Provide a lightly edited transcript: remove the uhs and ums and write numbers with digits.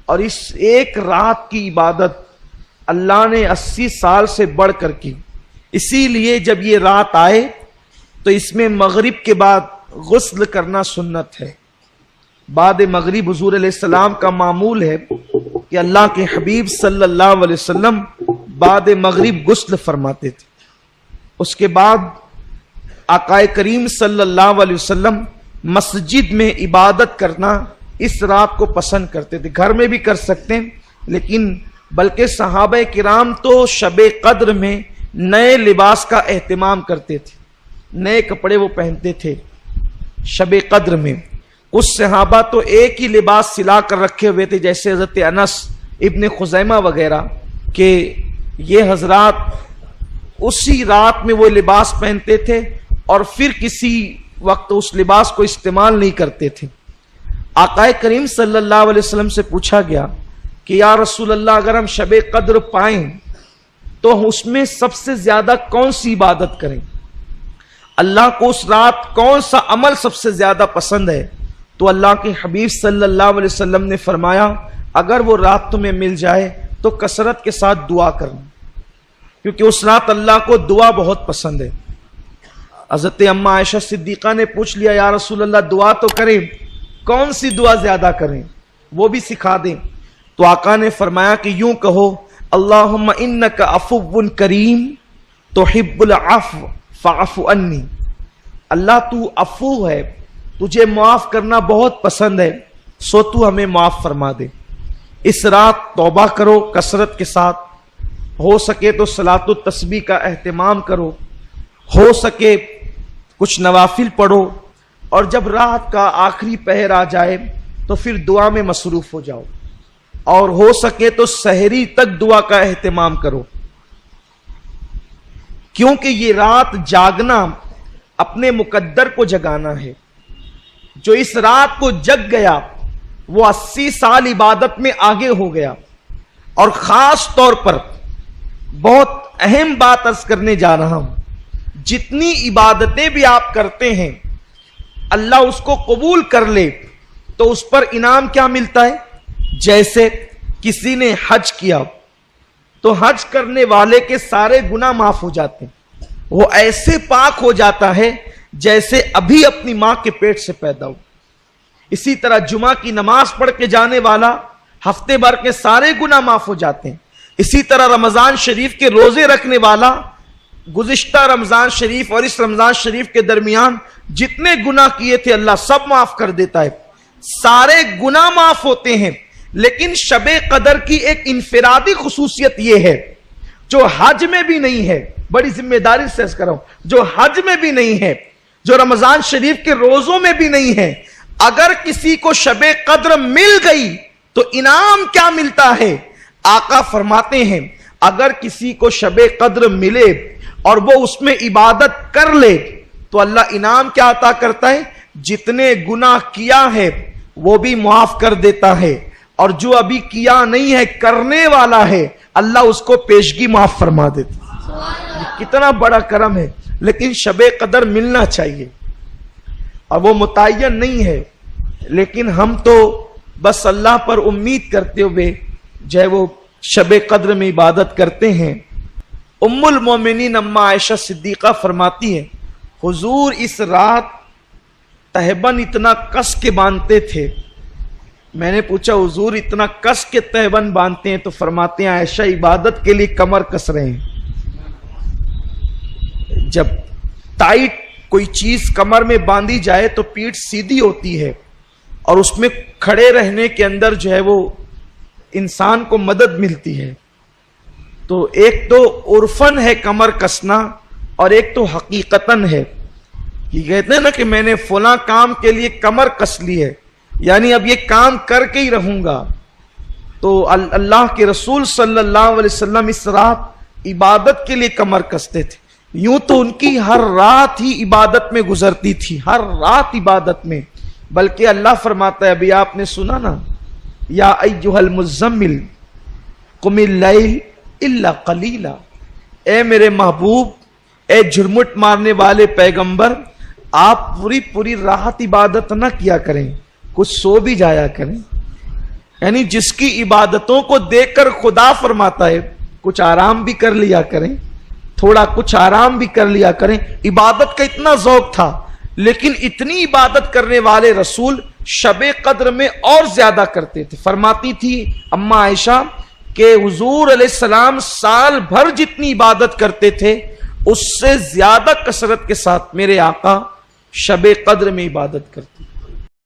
اور اس ایک رات کی عبادت اللہ نے 80 سال سے بڑھ کر کی. اسی لیے جب یہ رات آئے تو اس میں مغرب کے بعد غسل کرنا سنت ہے. بعد مغرب حضور علیہ السلام کا معمول ہے کہ اللہ کے حبیب صلی اللہ علیہ وسلم بعد مغرب غسل فرماتے تھے. اس کے بعد آقا کریم صلی اللہ علیہ وسلم مسجد میں عبادت کرنا اس رات کو پسند کرتے تھے. گھر میں بھی کر سکتے ہیں، لیکن بلکہ صحابہ کرام تو شب قدر میں نئے لباس کا اہتمام کرتے تھے، نئے کپڑے وہ پہنتے تھے شب قدر میں. کچھ صحابہ تو ایک ہی لباس سلا کر رکھے ہوئے تھے، جیسے حضرت انس ابن خزیمہ وغیرہ، کہ یہ حضرات اسی رات میں وہ لباس پہنتے تھے اور پھر کسی وقت اس لباس کو استعمال نہیں کرتے تھے. آقا کریم صلی اللہ علیہ وسلم سے پوچھا گیا کہ یا رسول اللہ، اگر ہم شب قدر پائیں تو اس میں سب سے زیادہ کون سی عبادت کریں؟ اللہ کو اس رات کون سا عمل سب سے زیادہ پسند ہے؟ تو اللہ کے حبیب صلی اللہ علیہ وسلم نے فرمایا، اگر وہ رات تمہیں مل جائے تو کثرت کے ساتھ دعا کرنا، کیونکہ اس رات اللہ کو دعا بہت پسند ہے. حضرت اما عائشہ صدیقہ نے پوچھ لیا، یا رسول اللہ دعا تو کریں، کون سی دعا زیادہ کریں، وہ بھی سکھا دیں. تو آقا نے فرمایا کہ یوں کہو، اللہم انک عفو کریم تحب العفو فاعف عنی. اللہ تو عفو ہے، تجھے معاف کرنا بہت پسند ہے، سو تو ہمیں معاف فرما دے. اس رات توبہ کرو کثرت کے ساتھ، ہو سکے تو صلاۃ التسبیح کا اہتمام کرو، ہو سکے کچھ نوافل پڑھو، اور جب رات کا آخری پہر آ جائے تو پھر دعا میں مصروف ہو جاؤ، اور ہو سکے تو سحری تک دعا کا اہتمام کرو. کیونکہ یہ رات جاگنا اپنے مقدر کو جگانا ہے. جو اس رات کو جگ گیا وہ 80 سال عبادت میں آگے ہو گیا. اور خاص طور پر بہت اہم بات عرض کرنے جا رہا ہوں، جتنی عبادتیں بھی آپ کرتے ہیں اللہ اس کو قبول کر لے تو اس پر انعام کیا ملتا ہے؟ جیسے کسی نے حج کیا تو حج کرنے والے کے سارے گناہ معاف ہو جاتے ہیں، وہ ایسے پاک ہو جاتا ہے جیسے ابھی اپنی ماں کے پیٹ سے پیدا ہو. اسی طرح جمعہ کی نماز پڑھ کے جانے والا ہفتے بھر کے سارے گناہ معاف ہو جاتے ہیں. اسی طرح رمضان شریف کے روزے رکھنے والا گزشتہ رمضان شریف اور اس رمضان شریف کے درمیان جتنے گناہ کیے تھے اللہ سب معاف کر دیتا ہے، سارے گناہ معاف ہوتے ہیں. لیکن شب قدر کی ایک انفرادی خصوصیت یہ ہے جو حج میں بھی نہیں ہے، بڑی ذمہ داری سے عرض کر رہا ہوں، جو حج میں بھی نہیں ہے، جو رمضان شریف کے روزوں میں بھی نہیں ہے. اگر کسی کو شب قدر مل گئی تو انعام کیا ملتا ہے؟ آقا فرماتے ہیں اگر کسی کو شب قدر ملے اور وہ اس میں عبادت کر لے تو اللہ انعام کیا عطا کرتا ہے؟ جتنے گناہ کیا ہے وہ بھی معاف کر دیتا ہے، اور جو ابھی کیا نہیں ہے کرنے والا ہے اللہ اس کو پیشگی معاف فرما دیتا. کتنا بڑا کرم ہے. لیکن شب قدر ملنا چاہیے، اور وہ متعین نہیں ہے، لیکن ہم تو بس اللہ پر امید کرتے ہوئے جو ہے وہ شب قدر میں عبادت کرتے ہیں. ام المومنین اما عائشہ صدیقہ فرماتی ہے حضور اس رات تہبند اتنا کس کے باندھتے تھے. میں نے پوچھا حضور اتنا کس کے تہبند باندھتے ہیں؟ تو فرماتے ہیں عائشہ عبادت کے لیے کمر کس رہے ہیں. جب ٹائٹ کوئی چیز کمر میں باندھی جائے تو پیٹھ سیدھی ہوتی ہے، اور اس میں کھڑے رہنے کے اندر جو ہے وہ انسان کو مدد ملتی ہے. تو ایک تو عرفن ہے کمر کسنا، اور ایک تو حقیقتاً ہے. یہ کہتے ہیں نا کہ میں نے فلاں کام کے لیے کمر کس لی ہے، یعنی اب یہ کام کر کے ہی رہوں گا. تو اللہ کے رسول صلی اللہ علیہ وسلم اس رات عبادت کے لیے کمر کستے تھے. یوں تو ان کی ہر رات ہی عبادت میں گزرتی تھی، ہر رات عبادت میں. بلکہ اللہ فرماتا ہے، ابھی آپ نے سنا نا، یا ایھا المزمل قم اللیل الا قلیلا، اے میرے محبوب، اے جھرمٹ مارنے والے پیغمبر، آپ پوری رات عبادت نہ کیا کریں، کچھ سو بھی جایا کریں. یعنی جس کی عبادتوں کو دیکھ کر خدا فرماتا ہے کچھ آرام بھی کر لیا کریں، تھوڑا کچھ آرام بھی کر لیا کریں۔ عبادت کا اتنا ذوق تھا، لیکن اتنی عبادت کرنے والے رسول شب قدر میں اور زیادہ کرتے تھے۔ فرماتی تھی اماں عائشہ کہ حضور علیہ السلام سال بھر جتنی عبادت کرتے تھے اس سے زیادہ کثرت کے ساتھ میرے آقا شب قدر میں عبادت کرتے۔